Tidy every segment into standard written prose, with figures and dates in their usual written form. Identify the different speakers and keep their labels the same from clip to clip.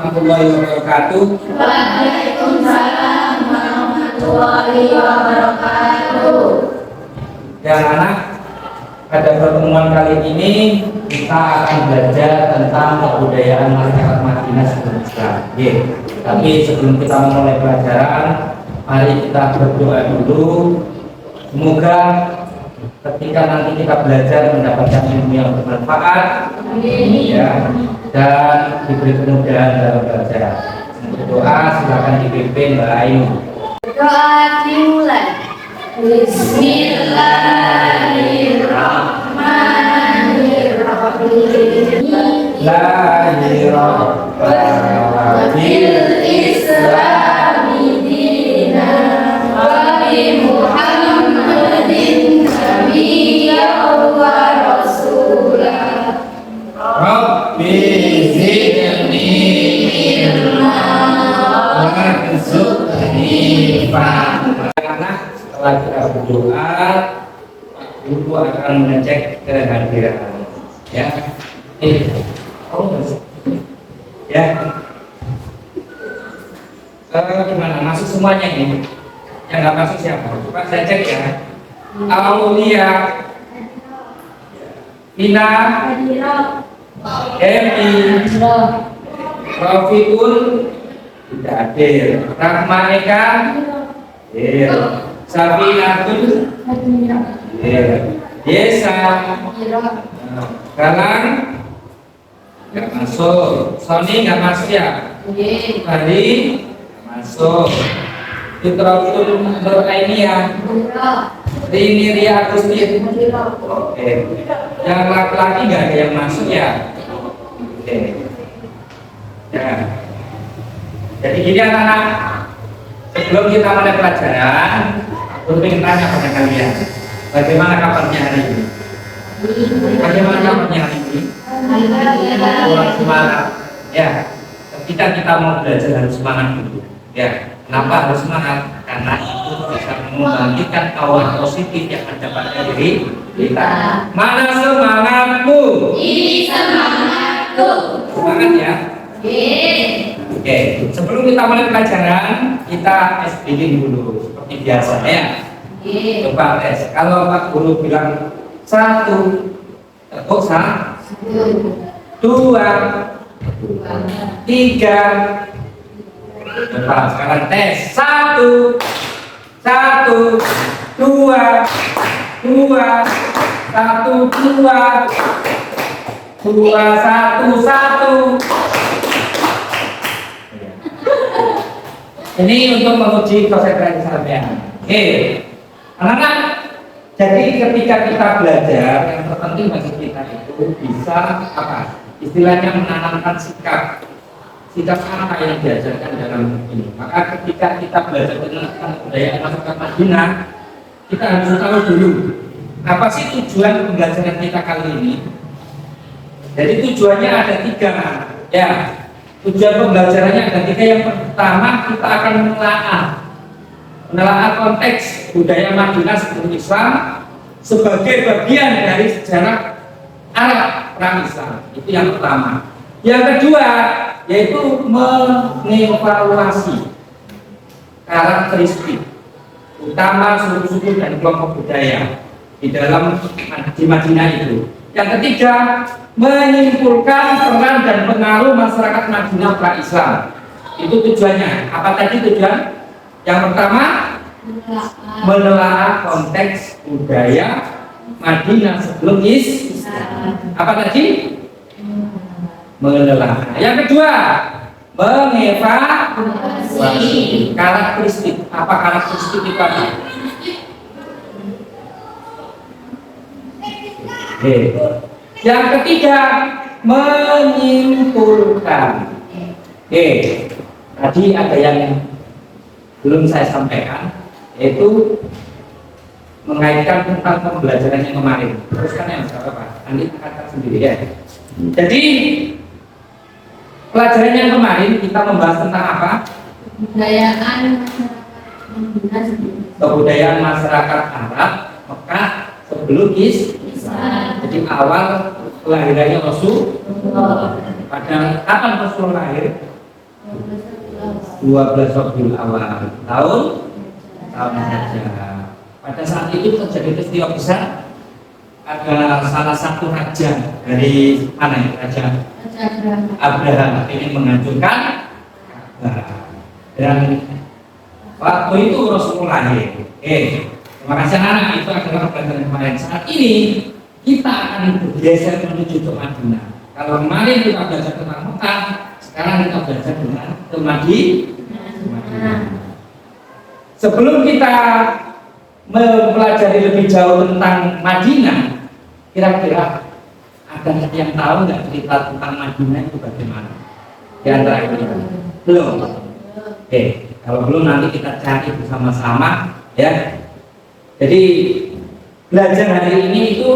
Speaker 1: warahmatullahi wabarakatuh.
Speaker 2: Waalaikumsalam warahmatullahi wabarakatuh.
Speaker 1: Ya anak, pada pertemuan kali ini kita akan belajar tentang kebudayaan masyarakat Madinah sebelum Islam. Tapi sebelum kita memulai pelajaran, mari kita berdoa dulu. Semoga ketika nanti kita belajar mendapatkan ilmu yang bermanfaat, ya, dan diberi kemudahan dalam belajar. Berdoa silakan dipimpin Mbak Ayu.
Speaker 2: Doa dimulai. Bismillahirrahmanirrahim.
Speaker 1: La ilaha bil
Speaker 2: Islami dinan wa bi Muhammadin nabiyyan wa rasulah.
Speaker 1: Rabbi zidni ilma warzuqni fahma. Setelah kita berdoa, Guru akan mengecek kehadiran. Ya, ya. Gimana? Masuk semuanya ini? Yang nggak masuk siapa? Coba saya cek ya. Aulia, Ina, Emi, Rafiul, tidak hadir. Rahma Eka, hadir. Safinatul, hadir. Desa, Galang, nggak masuk. Sony nggak masuk ya? Tadi masuk. Fitratul Nur Ainiyah, Rini Ria Agustin. Oke. Yang laki-laki nggak ada yang masuk ya? Oke. Ya. Jadi gini anak-anak, sebelum kita mulai pelajaran, aku ingin tanya pada kalian, bagaimana kabarnya hari ini? Bagaimana kabarnya hari ini? Kurang semangat. Ya. Ketika kita mau belajar harus semangat dulu. Ya. Kenapa harus semangat? Karena itu bisa membangkitkan aura positif yang ada pada diri kita. Mana semangatmu?
Speaker 2: Ini semangatku.
Speaker 1: Semangat ya. Oke. Sebelum kita mulai pelajaran, kita SBD dulu seperti biasa ya. Coba tes. Kalau Pak Guru bilang 1, tepuk 1, 2, 3. Coba sekarang tes 1, 1, 2, 2, 1, 2, 2, 1, 1. Ini untuk menguji konsentrasi sampean. Oke, anak-anak. Jadi ketika kita belajar, yang terpenting bagi kita itu bisa apa? Istilahnya menanamkan sikap apa yang diajarkan dalam ini. Maka ketika kita belajar tentang budaya masyarakat Madinah, kita harus tahu dulu apa sih tujuan pembelajaran kita kali ini. Jadi tujuannya ada 3, ya. Tujuan pembelajarannya ada 3. Yang pertama, kita akan menelaah konteks budaya Madinah sebelum Islam sebagai bagian dari sejarah Arab pra-Islam. Itu yang pertama. Yang kedua, yaitu mengevaluasi karakteristik utama suku-suku dan kelompok budaya di Madinah itu. Yang ketiga, menyimpulkan peran dan pengaruh masyarakat Madinah pra-Islam. Itu tujuannya. Apa tadi tujuan? Yang pertama, menelaah konteks budaya Madinah sebelum Islam. Apa tadi? Menelaah. Yang kedua, mengevaluasi karakteristik. Apa karakteristik itu? Yang ketiga, menyimpulkan. Tadi ada yang belum saya sampaikan, yaitu mengaitkan tentang pembelajaran yang kemarin. Teruskan ya Mas, apa? Nanti kata sendiri ya. Jadi pelajaran yang kemarin kita membahas tentang apa? Kebudayaan masyarakat Arab Mekah sebelum Islam. Jadi awal kelahirannya Rasul. Pada kapan Rasul lahir? 12 Rabiul Awal tahun Hijrah. Pada saat itu terjadi peristiwa besar. Ada salah satu raja dari mana ya, raja Abraham ingin menghancurkan Ka'bah. Dan waktu itu Rasulullah lahir. Terima kasih anak, itu adalah pelajaran kemarin. Saat ini kita akan bergeser menuju ke Madinah. Kalau kemarin kita belajar tentang Mekah, sekarang kita belajar tentang ke Madinah. Sebelum kita mempelajari lebih jauh tentang Madinah, kira-kira ada yang tahu nggak cerita tentang Madinah itu bagaimana? Di antara kita belum. Kalau belum nanti kita cari bersama-sama ya. Jadi belajar hari ini itu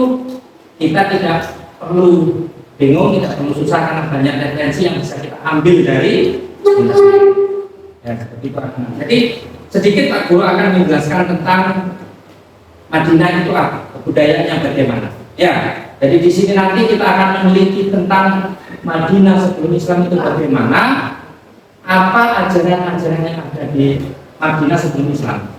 Speaker 1: kita tidak perlu bingung, tidak perlu susah karena banyak referensi yang bisa kita ambil dari ya seperti itu. Jadi sedikit Pak Guru akan menjelaskan tentang Madinah itu apa, kebudayaannya bagaimana. Ya, jadi di sini nanti kita akan meneliti tentang Madinah sebelum Islam itu bagaimana, apa ajaran-ajaran yang ada di Madinah sebelum Islam.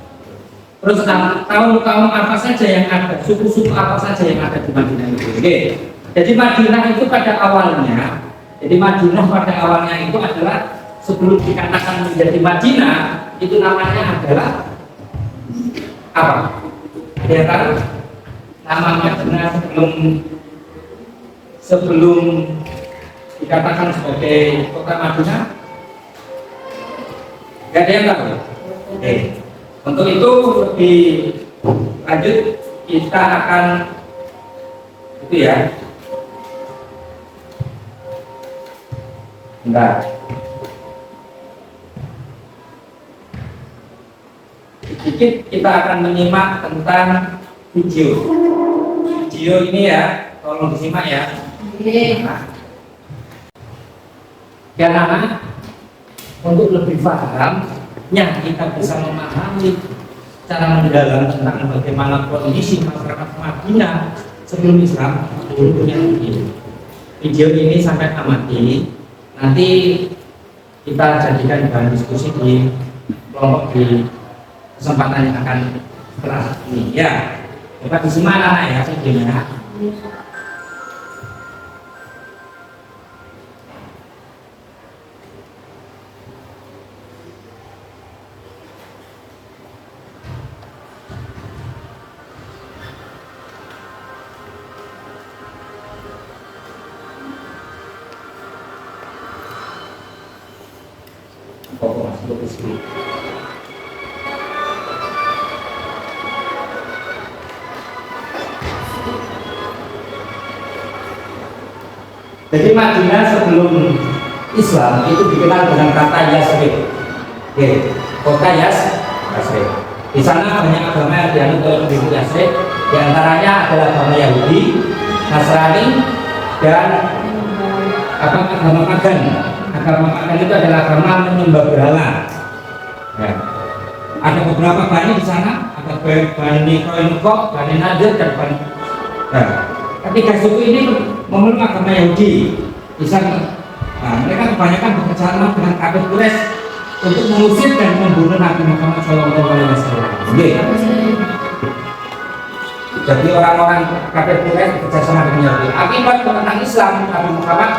Speaker 1: Terus kaum-kaum apa saja yang ada, suku-suku apa saja yang ada di Madinah itu. Oke. Jadi Madinah itu pada awalnya, itu adalah sebelum dikatakan menjadi Madinah, itu namanya adalah apa? Dia tahu nama Madinah sebelum dikatakan sebagai kota Madinah? Gak ada yang tahu? Oke. Untuk itu lebih lanjut kita akan itu ya. Bentar. Sedikit kita akan menyimak tentang video. Video ini ya, tolong disimak ya. Ya anak, untuk lebih pahamnya kita bisa memahami cara mendalam tentang bagaimana kondisi masyarakat Madinah sebelum Islam. Punya video ini sampai amati. Nanti kita jadikan bahan diskusi di kelompok di kesempatan yang akan setelah ini ya. Coba disimak anak ya videonya. Jadi Madinah sebelum Islam itu dikenal dengan kata Yasrib. Kota Yasrib. Di sana banyak agama yang dianut oleh penduduk Yasrib. Di antaranya adalah agama Yahudi, Nasrani, dan agama pagan. Agama pagan itu adalah agama menyembah berhala. Ya. Ada beberapa bani di sana, ada Bani Koinukok, Bani Nadir, dan Bani. Ketiga suku ini memeluk agama Yahudi. Di sana, mereka kebanyakan bekerja sama dengan kafir Quraisy untuk mengusir dan membunuh Nabi Muhammad SAW. Jadi orang-orang kafir Quraisy bekerja sama dengan Yahudi. Akibat penentang Islam, Nabi Muhammad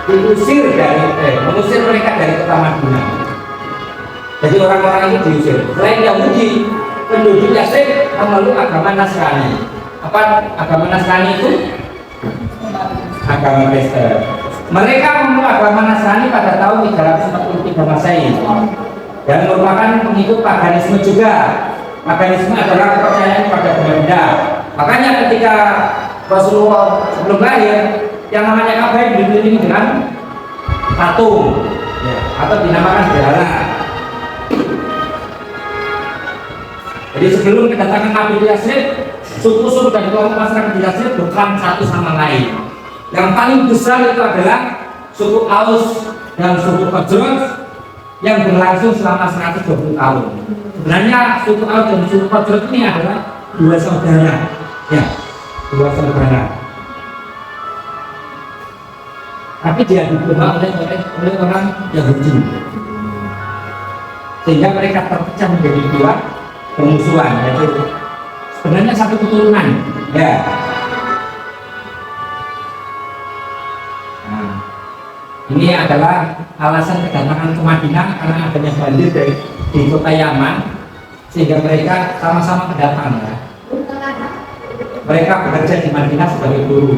Speaker 1: mengusir mereka dari kota Madinah. Jadi orang-orang ini diusir. Selain Yahudi, penduduk Yasrib memeluk agama Nasrani. Apa agama Nasrani itu? Agama Kristen. Mereka memeluk agama Nasrani pada tahun 343 Masehi dan merupakan pengikut paganisme juga. Paganisme adalah kepercayaan pada benda. Makanya ketika Rasulullah sebelum lahir, yang namanya Ka'bah dikelilingi dengan patung atau dinamakan berhala. Jadi sebelum kedatangan Nabi di Yasrib, suku-suku dan kelompok masyarakat di Yasrib berperang satu sama lain. Yang paling besar itu adalah suku Aus dan suku Khazraj yang berlangsung selama 120 tahun. Sebenarnya suku Aus dan suku Khazraj ini adalah dua saudara, dua saudara. Tapi dia dibunuh oleh orang Yahudi. sehingga mereka terpecah menjadi dua bermusuhan, yaitu sebenarnya satu keturunan ya. Nah, ini adalah alasan kedatangan ke Madinah karena adanya banjir di kota Yaman, sehingga mereka sama-sama kedatangan ya. Mereka bekerja di Madinah sebagai guru.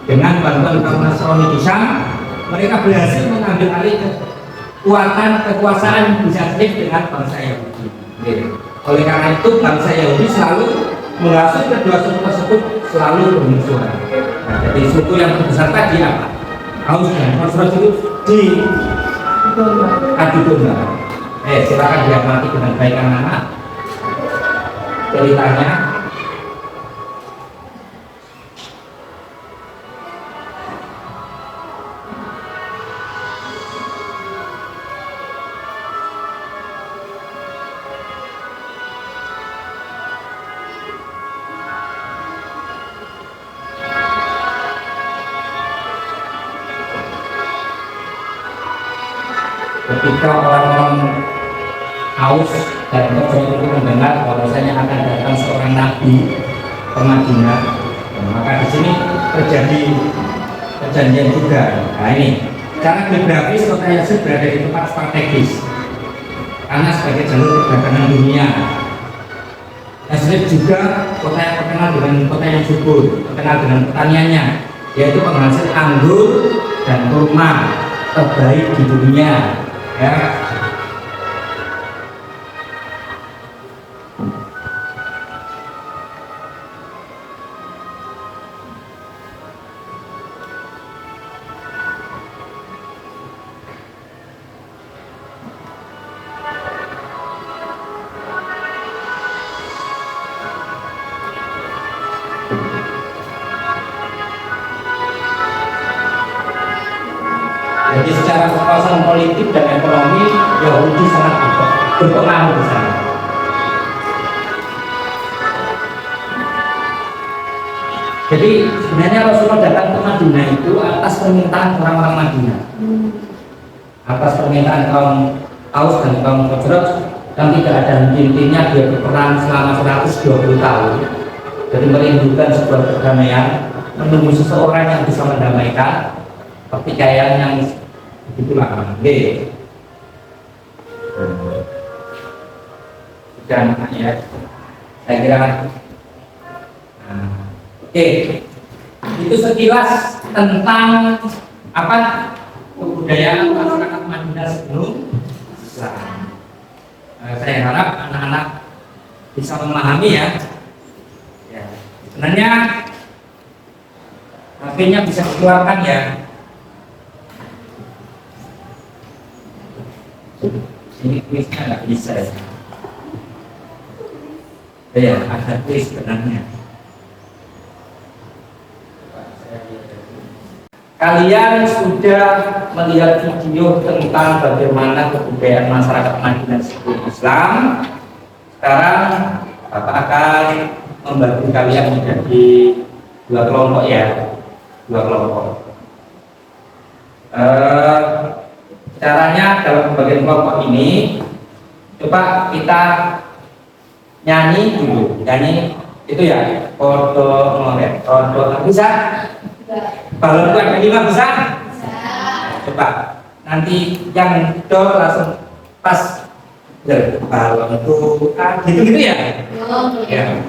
Speaker 1: Dengan bantuan kaum Nasrani di Syam, mereka berhasil mengambil alih kekuasaan bisa dengan bangsa Yahudi. Oleh karena itu bangsa Yahudi selalu menghasut kedua suku tersebut selalu bermusuhan. Nah, jadi suku yang terbesar tadi apa? Aus dan Khazraj itu di adu domba. Silakan diamati dengan baik anak-anak ceritanya. Ketika orang-orang Aus dan Khazraj itu mendengar bahwasanya akan datang seorang nabi ke Madinah, maka di sini terjadi perjanjian juga. Nah ini, secara geografis kota Yatsrib berada di tempat strategis karena sebagai jalur perdagangan dunia. Yatsrib juga kota yang terkenal dengan kota yang subur, terkenal dengan pertaniannya, yaitu penghasil anggur dan kurma terbaik di dunia. Ya. Jadi secara kekuasaan politik dan ekonomi Yahudi sangat berpengaruh di sana. Jadi sebenarnya Rasulullah datang ke Madinah itu atas permintaan orang-orang Madinah, atas permintaan kaum Aus dan kaum Khazraj yang tidak ada henti-hentinya dia berperang selama 120 tahun. Jadi merindukan sebuah perdamaian, menunggu seseorang yang bisa mendamaikan pertikaian yang begitulah. Sudah ya, saya kira. Oke, itu sekilas tentang apa kebudayaan masyarakat Madinah sebelum Islam. Saya harap anak-anak bisa memahami ya. Sebenarnya HP-nya bisa dikeluarkan ya. Ini kuisnya nggak bisa ya. Ya, ada kuis sebenarnya. Kalian sudah melihat video tentang bagaimana kebudayaan masyarakat Madinah sebelum Islam. Sekarang Bapak akan membagi kalian menjadi dua kelompok ya, dua kelompok. Caranya dalam pembagian kelompok ini, coba kita nyanyi dulu, nyanyi itu ya, kodo ngoret, kodo bisa? Balon ada 5 bisa? Coba nanti yang do langsung pas balonku gitu ya? Ya.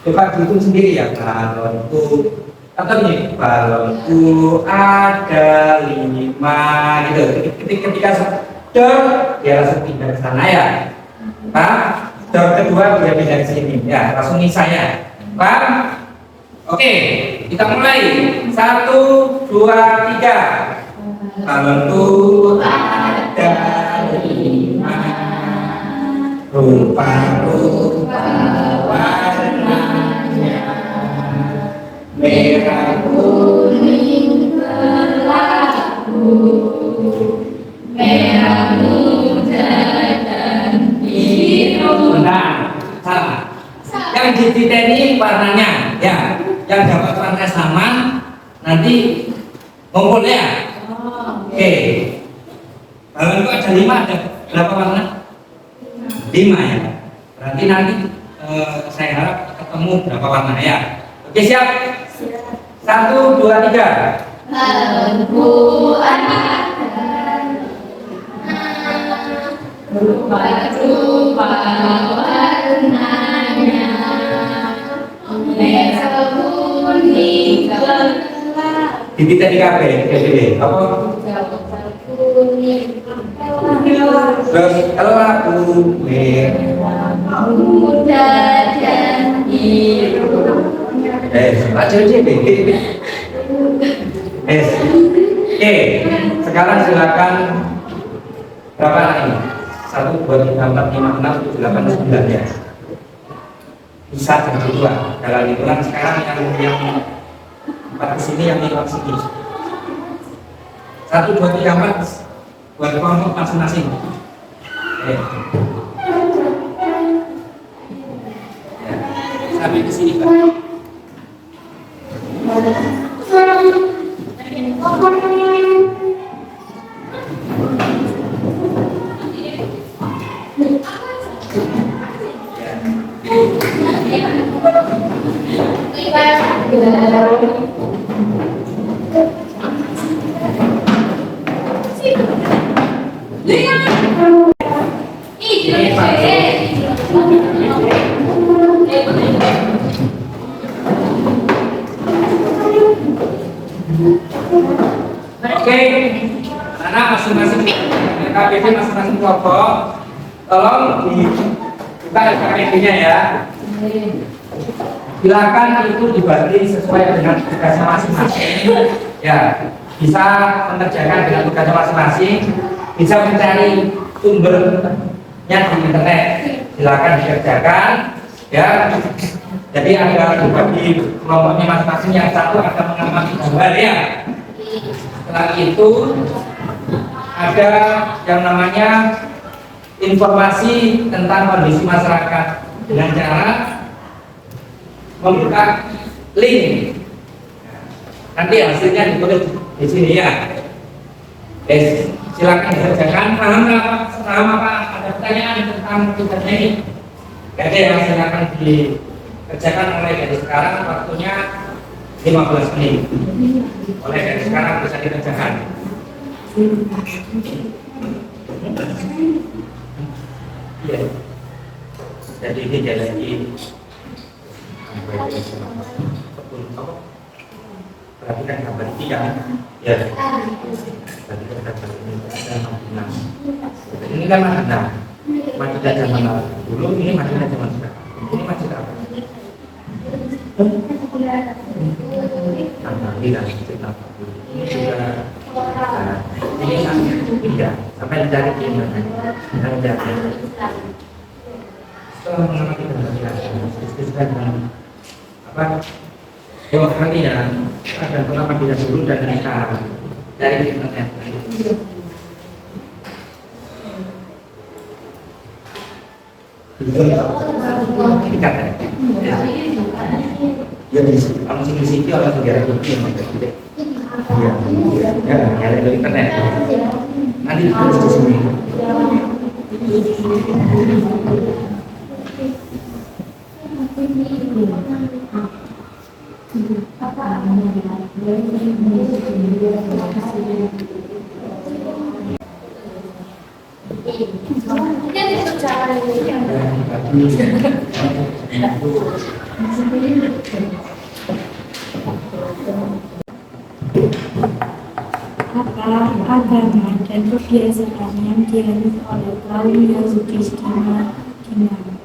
Speaker 1: Coba gitu sendiri ya, balonku atau ini balonku ada 5 gitu. Ketika do dia langsung pindah ke sana ya. Pak, do kedua dia pindah ke sini ya, langsung nih saya. Pak, oke, kita mulai. 1, 2, 3. Balonku ada 5, rupa-rupa warnanya, merah, kuning, kelabu, merah, muda, dan biru. Nah, salah. Yang dititeni warnanya, ya. Yang dapat warna sama nanti ngumpul ya. Oke. Balonku ada 5 ada Berapa warna? 5 ya. Berarti nanti saya harap ketemu berapa warna ya. Oke, siap? Siap. 1, 2, 3.
Speaker 2: Al-Quran rupa-rupa warnanya, merah kuning gelap,
Speaker 1: Titik di KB, apa?
Speaker 2: kuning
Speaker 1: Terus kelabu merah,
Speaker 2: muda dan biru.
Speaker 1: aja Oke, sekarang silakan berapa lagi? 1, 2, 3, 4, 5, 6, 7, 8, 9 ya. Bisa jadi 2. Kalau hitungan sekarang yang 4 ke sini, yang 5 ke sini. 1, 2, 3, 4 buat kelompok masing-masing. Oke. Ya, sampai ke sini Pak. Oke, anak masing-masing KPD masing-masing kelompok, tolong dibuka KPD-nya ya. Silakan itu dibagi sesuai dengan tugasnya masing-masing. Ya, bisa mengerjakan dengan tugasnya masing-masing, bisa mencari sumbernya di internet. Silakan dikerjakan. Ya, jadi ada dibagi kelompoknya masing-masing. Yang satu akan mengamati gambar ya. Setelah itu ada yang namanya informasi tentang kondisi masyarakat dengan cara membuka link. Nanti hasilnya ditulis di sini ya. Silakan dikerjakan. Paham apa? Ada pertanyaan tentang tugasnya ini? Oke ya, silakan dikerjakan mulai dari sekarang. Waktunya 15 menit. Mulai dari sekarang bisa dikerjakan. Ya. Jadi ini jadi perhatikan gambar ini ya. Perhatikan gambar ini ini kan Madinah. Madinah zaman dulu, ini Madinah zaman sekarang. Ini masjid apa? Ini dan cerita ini juga ini tidak sampai mencari di mana setelah mengamati dan apa dua kali ya ada pertama tidak dulu dan sekarang dari internet. Ikat ya di kalau sini orang negara itu yang tidak ya dari internet nanti terus di sini.
Speaker 3: Apa agama dan kebiasaan yang dianut oleh kaum Yahudi di Madinah?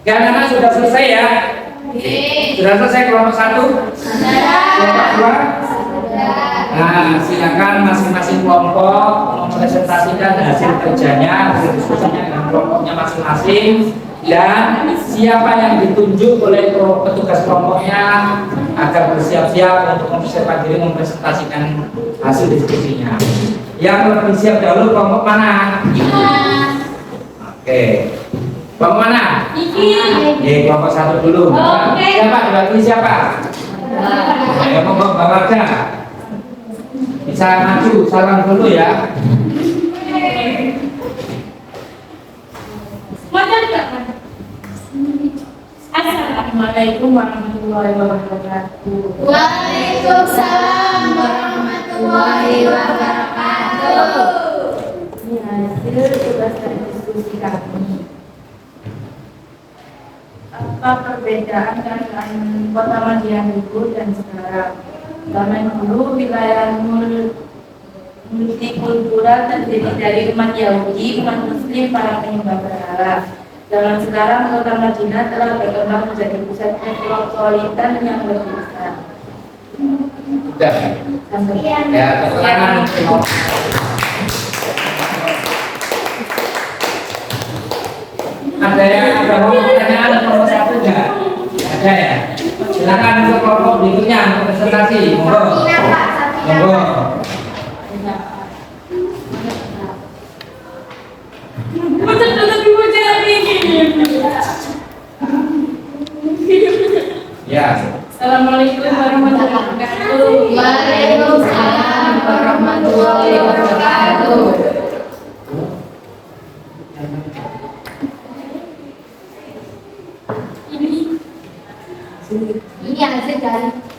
Speaker 1: Ya, anak sudah selesai ya? Sudah selesai kelompok 1? Kelompok 2? Nah, silakan masing-masing kelompok mempresentasikan hasil kerjanya, hasil diskusinya dengan kelompoknya masing-masing, dan siapa yang ditunjuk oleh petugas kelompoknya agar bersiap-siap untuk mempersiapkan diri mempresentasikan hasil diskusinya. Yang lebih siap dahulu kelompok mana? Oke. Kelompok mana? Oke, kelompok 1 dulu. Siapa? Dibagi siapa? Ayo kelompok bawah aja. Bisa maju, salam dulu ya.
Speaker 3: Assalamualaikum warahmatullahi wabarakatuh.
Speaker 2: Waalaikumsalam warahmatullahi wabarakatuh.
Speaker 3: Ini hasil tugas dan diskusi kami. Apa perbedaan antara kota Madiun dulu dan sekarang? Zaman dulu wilayah multikultural terdiri dari umat Yahudi, umat Muslim, para penyembah berhala. Zaman sekarang kota Madinah telah berkembang menjadi pusat metropolitan yang lebih besar.
Speaker 1: Sudah. Ya, keterangan. Ada yang ada mau pertanyaan kelompok 1 enggak? Ada ya? Silakan untuk kelompok berikutnya untuk presentasi. Monggo. Monggo. Ya.
Speaker 3: Assalamualaikum warahmatullahi wabarakatuh.
Speaker 2: Waalaikumsalam warahmatullahi wabarakatuh.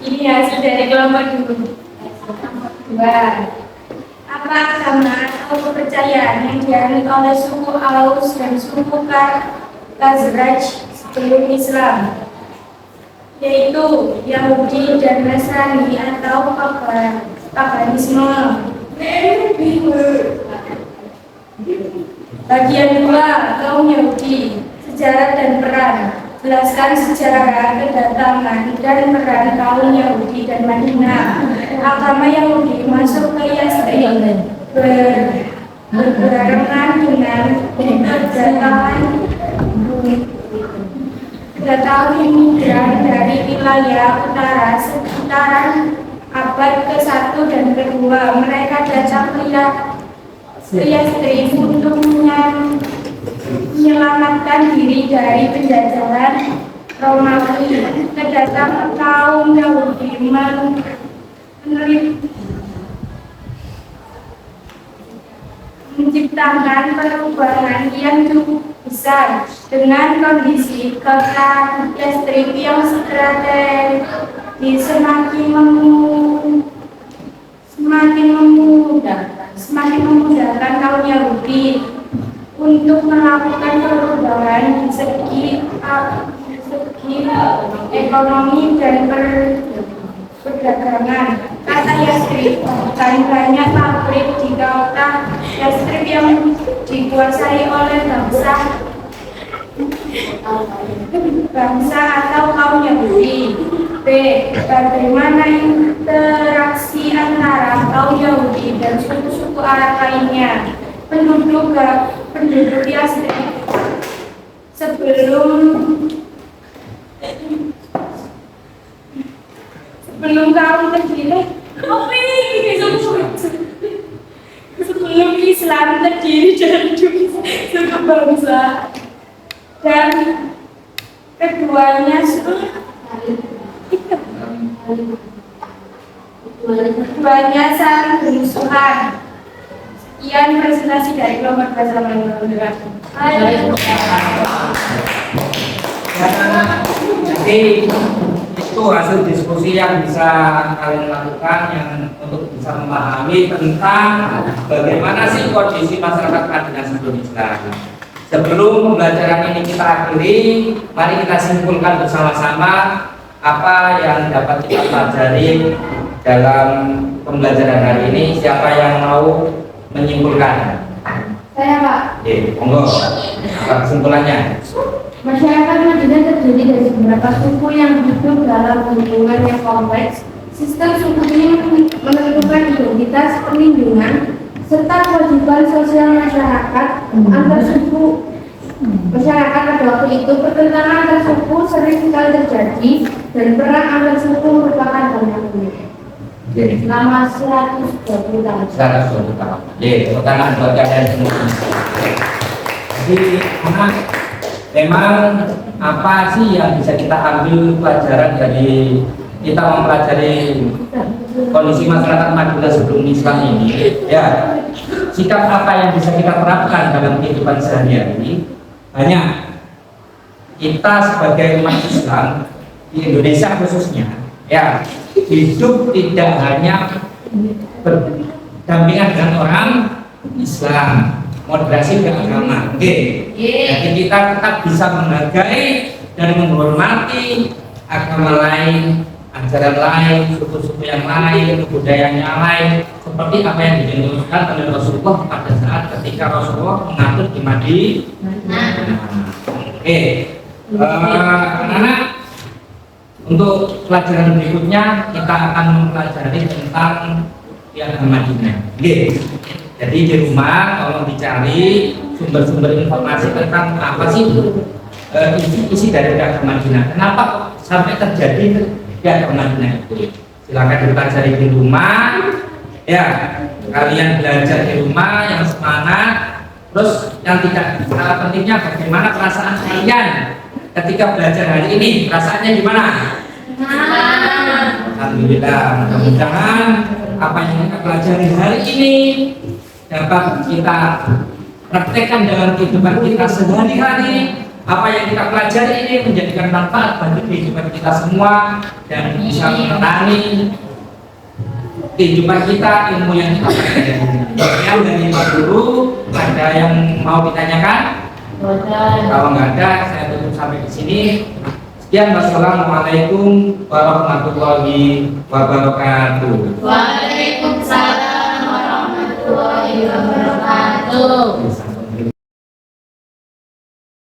Speaker 3: Ini hasil dari kelompok dulu. Dua. Apa agama atau kepercayaan yang dianut oleh suku Aus dan suku Khazraj sebelum Islam, yaitu Yahudi dan Nasrani atau paganisme. Bagian 2, kaum Yahudi, sejarah dan peran. Jelaskan sejarah kedatangan dan peran kaum Yahudi dan Madinah. Agama Yahudi masuk ke Yasrib berbarengan dengan kedatangan imigran dari wilayah utara sekitaran abad ke-1 dan ke-2. Mereka datang ke Yasrib untuk menyelamatkan diri dari penjajahan Romawi. Kedatangan kaum Yahudi menciptakan perubahan yang cukup besar dengan kondisi kota Yasrib yang strategis semakin memudahkan kaum Yahudi untuk melakukan perubahan di segi ekonomi dan perdagangan. Kata Yasrib, bukan banyak pabrik di kota Yasrib yang dikuasai oleh bangsa atau kaum Yahudi. B. Bagaimana interaksi antara kaum Yahudi dan suku-suku Arab lainnya? Penduduk Yasrib sebelum kaum terdiri sebelum Islam terdiri dari suku bangsa dan keduanya saling bermusuhan. Sekian presentasi dari kelompok bahasa Madura.
Speaker 1: Jadi itu hasil diskusi yang bisa kalian lakukan yang untuk bisa memahami tentang bagaimana sih kondisi masyarakat Madinah sebelum Islam. Sebelum pembelajaran ini kita akhiri, mari kita simpulkan bersama-sama apa yang dapat kita pelajari dalam pembelajaran hari ini. Siapa yang mau menyimpulkan?
Speaker 3: Saya Pak.
Speaker 1: Oke, monggo. Apa kesimpulannya?
Speaker 3: Masyarakat Madinah terdiri dari beberapa suku yang hidup dalam lingkungan yang kompleks. Sistem suku ini menentukan identitas, perlindungan, serta kewajiban sosial masyarakat antar suku. Masyarakat pada waktu itu pertentangan antar suku sering sekali terjadi dan perang antar suku merupakan hal yang umum. Selama 120 tahun.
Speaker 1: 120 tahun. Tepuk tangan buat kalian semua. Jadi, memang apa sih yang bisa kita ambil pelajaran dari kita mempelajari kondisi masyarakat Madinah sebelum Islam ini? Ya, sikap apa yang bisa kita terapkan dalam kehidupan sehari-hari? Banyak. Kita sebagai umat Islam di Indonesia khususnya, ya, hidup tidak hanya berdampingan dengan orang Islam, moderasi beragama. Oke. Jadi kita tetap bisa menghargai dan menghormati agama lain, ajaran lain, suku-suku yang lain, kebudayaan yang lain, seperti apa yang dicontohkan oleh Rasulullah pada saat ketika Rasulullah mengatur di Madinah. Oke, anak-anak, untuk pelajaran berikutnya kita akan mempelajari tentang piagam Madinah. Oke. Jadi di rumah tolong dicari sumber-sumber informasi tentang apa sih isi dari piagam Madinah. Kenapa sampai terjadi piagam Madinah itu? Silakan dipelajari di rumah. Ya, kalian belajar di rumah yang semangat. Terus yang tidak kalah pentingnya, bagaimana perasaan kalian ketika belajar hari ini? Perasaannya gimana? Alhamdulillah. Mudah-mudahan apa yang kita pelajari hari ini dapat kita praktekkan dalam kehidupan kita sehari-hari. Apa yang kita pelajari ini menjadikan manfaat bagi kehidupan kita semua dan bisa menerangi kehidupan kita, ilmu yang kita pelajari. Sekian dari Pak Guru. Ada yang mau ditanyakan? Kalau nggak ada, saya tutup sampai di sini. Sekian, wassalamualaikum warahmatullahi wabarakatuh.
Speaker 2: Waalaikumsalam warahmatullahi wabarakatuh.